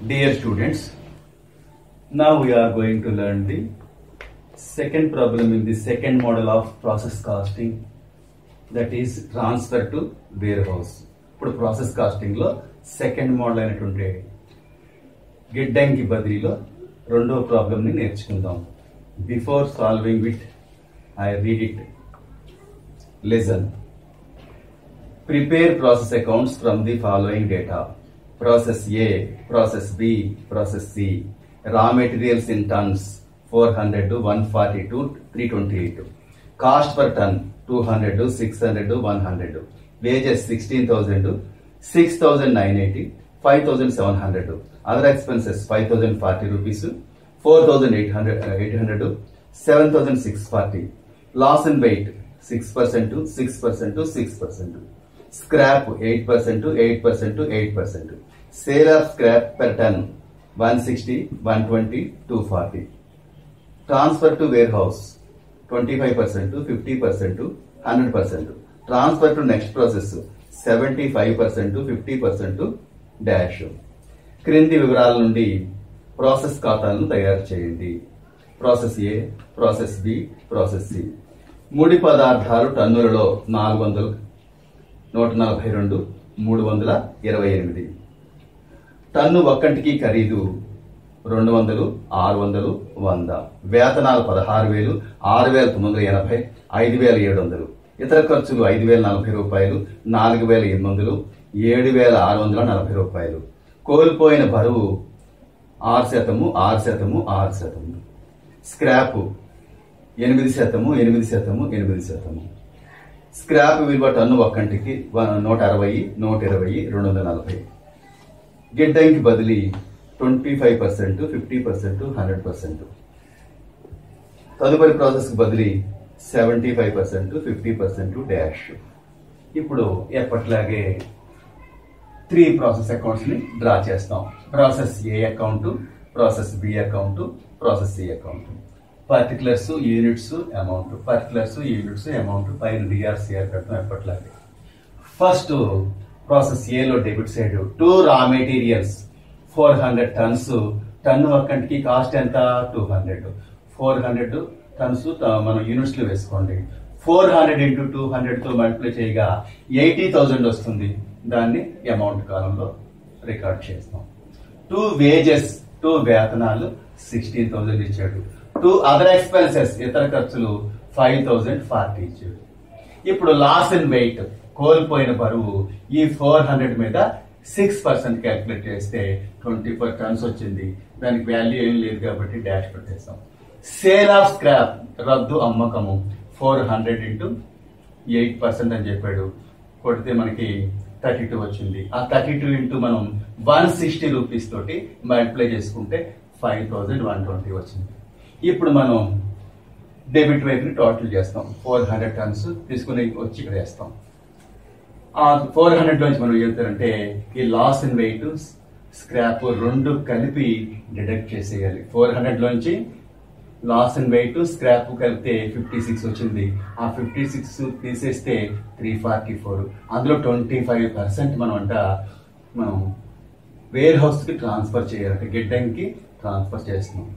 Dear students, now we are going to learn the second problem in the second model of process costing, that is transfer to warehouse. ఇప్పుడు process casting లో second model అయినటువంటి గిడ్డంగి బదిలీలో రెండో problem ని నేర్చుకుందాం. Before solving it I read it. Listen. Prepare process accounts from the following data. Process A, process B, process C. Raw materials in tons 400 to 140 to 328. Cost per ton 200 to 600 to 100. Wages 16,000 to 6,980, 5,700. Other expenses 5,040 rupees, 4,800 to 7,640. Loss in weight 6% to 6% to 6%. Scrap 8% to 8% to 8%. Sale of scrap per ton 160, 120, 240. Transfer to warehouse 25% to 50% to 100%. Transfer to next process 75% to 50% to dash. క్రింది వివరాల నుండి process ఖాతాలను తయారు చేయండి. Process ఏ, process B, process C. ముడి పదార్థాలు టన్నులలో 400, 142, 328. Ton ఒక్కంటికి ఖరీదు 200, 600, 100. వేతనాలు 16,000, 6,980, 5,700. ఇతర ఖర్చులు 5,040 రూపాయలు, 4,800, 7,640 రూపాయలు. కోల్పోయిన బరువు 6%, 6%, 6%. స్క్రాప్ 8%, 8%, 8%. స్క్రాప్ విలువ టన్ను ఒక్కంటికి 160, 120, 240. గిడ్డంగి బదిలీ 25%, 50%, 100%. తదుపరి ప్రాసెస్ బదిలీ 75%, 50% డాష్. ఇప్పుడు ఎప్పట్లాగే 3 ప్రాసెస్ అకౌంట్స్ ని డ్రా చేస్తాం. Process A account, process B account, process C account. Particulars, units, amount. Particulars, units, amount పైన డిఆర్సిఆర్ పెడతాం ఎప్పట్లాగే. ఫస్ట్ ప్రాసెస్ ఏలో debit side 2 raw materials 400 tons. Ton ఒక్కంటికి కాస్ట్ ఎంత? 200. 400 టన్స్ మనం యూనిట్స్ లో వేసుకోండి. 400 ఇంటూ 200 తో మల్టిప్లై చేయగా 80,000 వస్తుంది. దాన్ని అమౌంట్ కాలంలో రికార్డ్ చేస్తాం. 2 వేజెస్, 2 వేతనాలు 16,000 ఇచ్చాడు. 2 అదర్ ఎక్స్పెన్సెస్, ఇతర ఖర్చులు 5,040 ఇచ్చాడు. ఇప్పుడు లాస్ ఇన్ వెయిట్, కోల్పోయిన బరువు, ఈ 400 మీద 6% క్యాల్కులేట్ చేస్తే 24 టన్స్ వచ్చింది. దానికి వాల్యూ ఏం లేదు కాబట్టి డాష్ పెట్టేస్తాం. సేల్ ఆఫ్ స్క్రాప్, రద్దు అమ్మకము 400 ఇంటూ 8% అని చెప్పాడు. కొడితే మనకి 32 వచ్చింది. ఆ 32 ఇంటూ మనం 160 రూపీస్ తోటి మల్టిప్లై చేసుకుంటే 5,120 వచ్చింది. ఇప్పుడు మనం డెబిట్ వైపుని టోటల్ చేస్తాం. 400 టన్స్ తీసుకుని వచ్చి ఇక్కడ వేస్తాం. ఆ 400 లోంచి మనం వెళ్తారంటే ఈ లాస్ ఇన్ వెయిట్, స్క్రాప్ 2 కలిపి డిడక్ట్ చేసేయాలి. 400 లోంచి లాస్ ఇన్ వెయిట్, స్క్రాప్ కలిపితే 56 వచ్చింది. ఆ 56 తీసేస్తే 344. అందులో 25% మనం వేర్ హౌస్ కి ట్రాన్స్ఫర్ చేయాలి, గిడ్డంగికి ట్రాన్స్ఫర్ చేస్తున్నాం.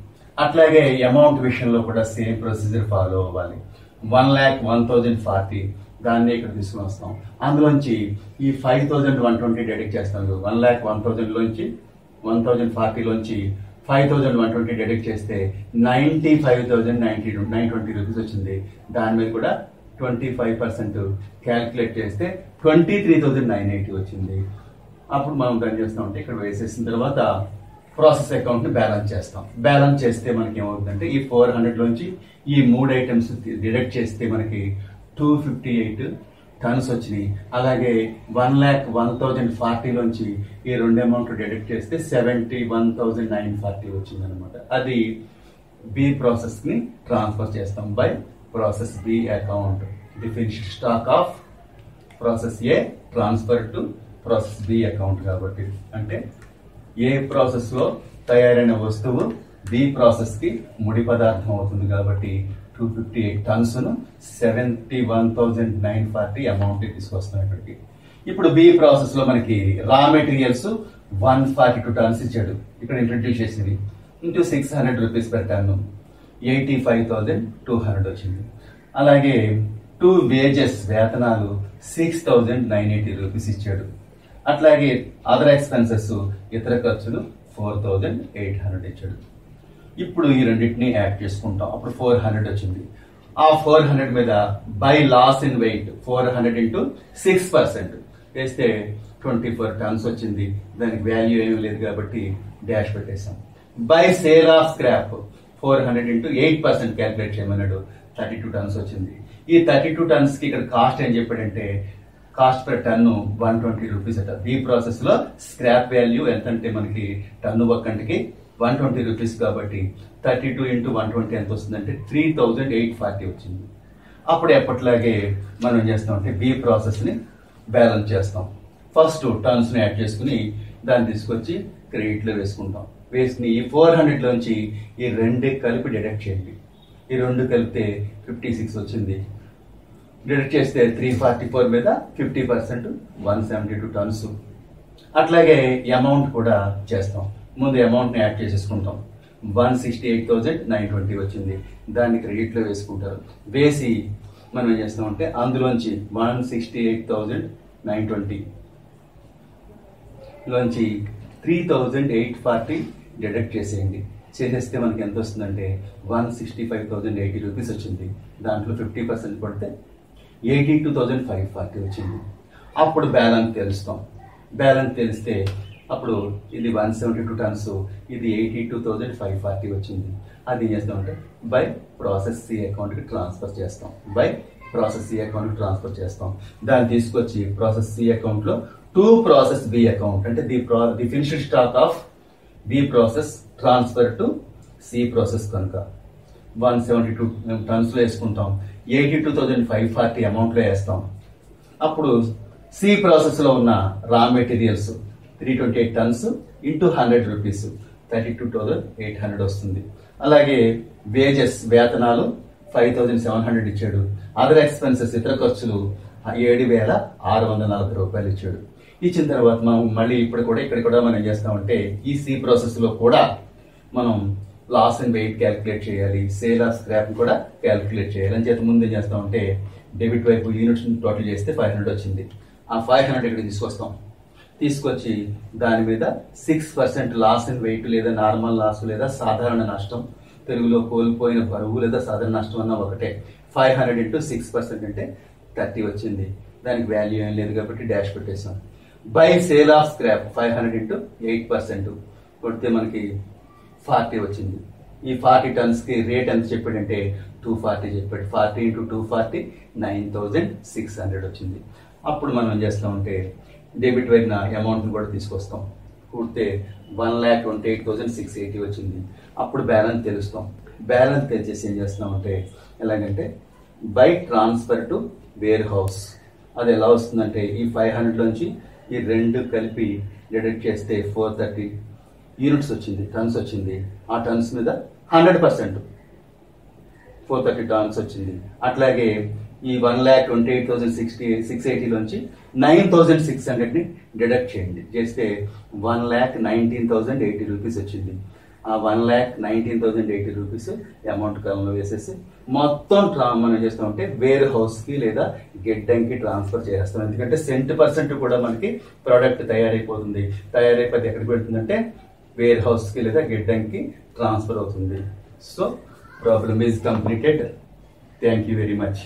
అట్లాగే అమౌంట్ విషయంలో కూడా సేమ్ ప్రొసీజర్ ఫాలో అవ్వాలి. 1,01,040 దాన్ని ఇక్కడ తీసుకుని వస్తాం. అందులోంచి ఈ 5,120 డెడిక్ట్ చేస్తాం. 1,01,000 లోంచి 1,040 లోంచి 5,120 డెడిక్ట్ చేస్తే 95,920 రూపీస్ వచ్చింది. దాని మీద కూడా 25% క్యాల్కులేట్ చేస్తే 23,980 వచ్చింది. అప్పుడు మనం దాన్ని చేస్తామంటే ఇక్కడ వేసేసిన తర్వాత ప్రాసెస్ అకౌంట్ ని బ్యాలెన్స్ చేస్తాం. బ్యాలెన్స్ చేస్తే మనకి ఏమవుతుందంటే ఈ 400 లోంచి ఈ 3 ఐటమ్స్ డిడక్ట్ చేస్తే మనకి 258 టన్స్ వచ్చినాయి. అలాగే 1,01,040 లోంచి ఈ 2 అమౌంట్ డిడక్ట్ చేస్తే 71,940 వచ్చింది అనమాట. అది బి ప్రాసెస్ ని ట్రాన్స్ఫర్ చేస్తాం by process B account. The finished stock of process A transfer to process B account. కాబట్టి అంటే ఏ ప్రాసెస్ లో తయారైన వస్తువు బి ప్రాసెస్ కి ముడి పదార్థం అవుతుంది. కాబట్టి 258 టన్స్ ను 71,940 అమౌంట్ తీసుకొస్తాం ఇక్కడికి. ఇప్పుడు బి ప్రాసెస్ లో మనకి రా మెటీరియల్స్ 142 టన్స్ ఇచ్చాడు, ఇక్కడ ఇంట్రడ్యూస్ చేసింది ఇంటూ 600 రూపీస్ per టన్ 85,200 వచ్చింది. అలాగే 2 వేజెస్ వేతనాలు 6,980 రూపీస్ ఇచ్చాడు. అట్లాగే అదర్ ఎక్స్పెన్సెస్ ఇతర ఖర్చులు 4,800 ఇచ్చాడు. ఇప్పుడు ఈ రెండింటిని యాడ్ చేసుకుంటాం, అప్పుడు 400 వచ్చింది. ఆ 400 మీద by loss in weight 400 into 6% వేస్తే 24 టన్స్ వచ్చింది. దానికి వాల్యూ ఏమీ లేదు కాబట్టి డాష్ పెట్టేసాం. By sale of scrap 400 into 8% calculate చేయమన్నాడు, 32 టన్స్ వచ్చింది. ఈ 32 టన్స్ కి ఇక్కడ కాస్ట్ ఏం చెప్పాడంటే కాస్ట్ పర్ టన్ను 120 రూపీస్ అట. ఈ ప్రాసెస్ లో స్క్రాప్ వాల్యూ ఎంత అంటే మనకి టన్ను ఒక్కంటికి 120 రూపీస్ కాబట్టి 32 ఇంటూ 120 ఎంత వస్తుందంటే 3,840 వచ్చింది. అప్పుడు ఎప్పటిలాగే మనం ఏం చేస్తామంటే బి ప్రాసెస్ ని బ్యాలెన్స్ చేస్తాం. ఫస్ట్ టన్స్ ని యాడ్ చేసుకుని దాన్ని తీసుకొచ్చి క్రెడిట్ లో వేసుకుంటాం. వేసుకుని ఈ 400 లోంచి ఈ రెండు కలిపి డిడక్ట్ చేయండి. ఈ రెండు కలిపితే 56 వచ్చింది. డిడక్ట్ చేస్తే 344 మీద 50% 172 టన్స్. అట్లాగే అమౌంట్ కూడా చేస్తాం. ముందు అమౌంట్ ని యాడ్ చేసేసుకుంటాం. 168,920 వచ్చింది. దాన్ని క్రెడిట్ లో వేసుకుంటారు. వేసి మనం ఏం చేస్తామంటే అందులోంచి 168,920 లోంచి 3,840 డిడక్ట్ చేసేయండి. చేసేస్తే మనకి ఎంత వస్తుందంటే 165,080 రూపీస్ వచ్చింది. దాంట్లో 50% పడితే 82,540 వచ్చింది. అప్పుడు బ్యాలెన్స్ తెలుస్తాం. బ్యాలెన్స్ తెలిస్తే అప్పుడు ఇది 172 టన్స్, ఇది 82,540 వచ్చింది. అది ఏం చేస్తామంటే బై ప్రాసెస్ సి అకౌంట్కి ట్రాన్స్ఫర్ చేస్తాం. బై ప్రాసెస్ సి అకౌంట్కి ట్రాన్స్ఫర్ చేస్తాం. దాన్ని తీసుకొచ్చి ప్రాసెస్ సి అకౌంట్లో టు ప్రాసెస్ బి అకౌంట్ అంటే the finished stock of B process transfer to C process కనుక 172 టన్స్ లో వేసుకుంటాం. 82,540 అమౌంట్ లో వేస్తాం. అప్పుడు సి ప్రాసెస్ లో ఉన్న రా మెటీరియల్స్ 328 టన్స్ ఇంటూ 100 రూపీస్ 32,800 వస్తుంది. అలాగే వేజెస్ వేతనాలు 5,700 ఇచ్చాడు. అదర్ ఎక్స్పెన్సెస్ ఇతర ఖర్చులు 7,640 రూపాయలు ఇచ్చాడు. ఇచ్చిన తర్వాత మనం మళ్ళీ ఇక్కడ కూడా మనం ఏం చేస్తామంటే ఈ సి ప్రాసెస్ లో కూడా మనం లాస్ అండ్ వెయిట్ క్యాల్కులేట్ చేయాలి, సేల్ ఆఫ్ స్క్రాప్ కూడా క్యాల్కులేట్ చేయాలి. అని చేత ముందు ఏం చేస్తామంటే డెబిట్ వైపు యూనిట్స్ టోటల్ చేస్తే 500 వచ్చింది. ఆ 500 ఇక్కడ తీసుకొస్తాం. తీసుకొచ్చి దాని మీద 6% లాస్ అండ్ వెయిట్ లేదా నార్మల్ లాస్ లేదా సాధారణ నష్టం, తెలుగులో కోల్పోయిన బరువు లేదా సాధారణ నష్టం అన్న ఒకటే. 500 ఇంటూ 6% అంటే 30 వచ్చింది. దానికి వాల్యూ ఏం లేదు కాబట్టి డాష్ పెట్టేసాం. By sale of scrap 500 into 8% కొడితే మనకి 40 వచ్చింది. ఈ 40 టన్స్ కి రేట్ ఎంత చెప్పాడంటే 240 చెప్పాడు. 40 ఇంటూ 240 9,600 వచ్చింది. అప్పుడు మనం ఏం చేస్తామంటే డెబిట్ వైపున అమౌంట్ కూడా తీసుకొస్తాం. కూడితే 1,28,680 వచ్చింది. అప్పుడు బ్యాలెన్స్ తెలుస్తాం. బ్యాలెన్స్ తెలిసేసి ఏం చేస్తున్నామంటే ఎలాగంటే by transfer to warehouse. అది ఎలా వస్తుందంటే ఈ 500 లోంచి ఈ రెండు కలిపి డిడక్ట్ చేస్తే 430 యూనిట్స్ వచ్చింది, టన్స్ వచ్చింది. ఆ టన్స్ మీద 100% 430 టన్స్ వచ్చింది. అట్లాగే ఈ 1,28,680 లోంచి 9,600 ని డిడక్ట్ చేయండి. చేస్తే 1,19,080 రూపీస్ వచ్చింది. ఆ 1,19,080 రూపీస్ అమౌంట్ కాలంలో వేసేసి మొత్తం మనం చేస్తామంటే వేర్ హౌస్ కి లేదా గిడ్డంకి ట్రాన్స్ఫర్ చేస్తాం. ఎందుకంటే % కూడా మనకి ప్రోడక్ట్ తయారైపోతుంది. తయారైపోతే ఎక్కడికి వెళ్తుందంటే వేర్ హౌస్ కి లేదా గిడ్డంకి ట్రాన్స్ఫర్ అవుతుంది. So problem is completed. Thank you very much.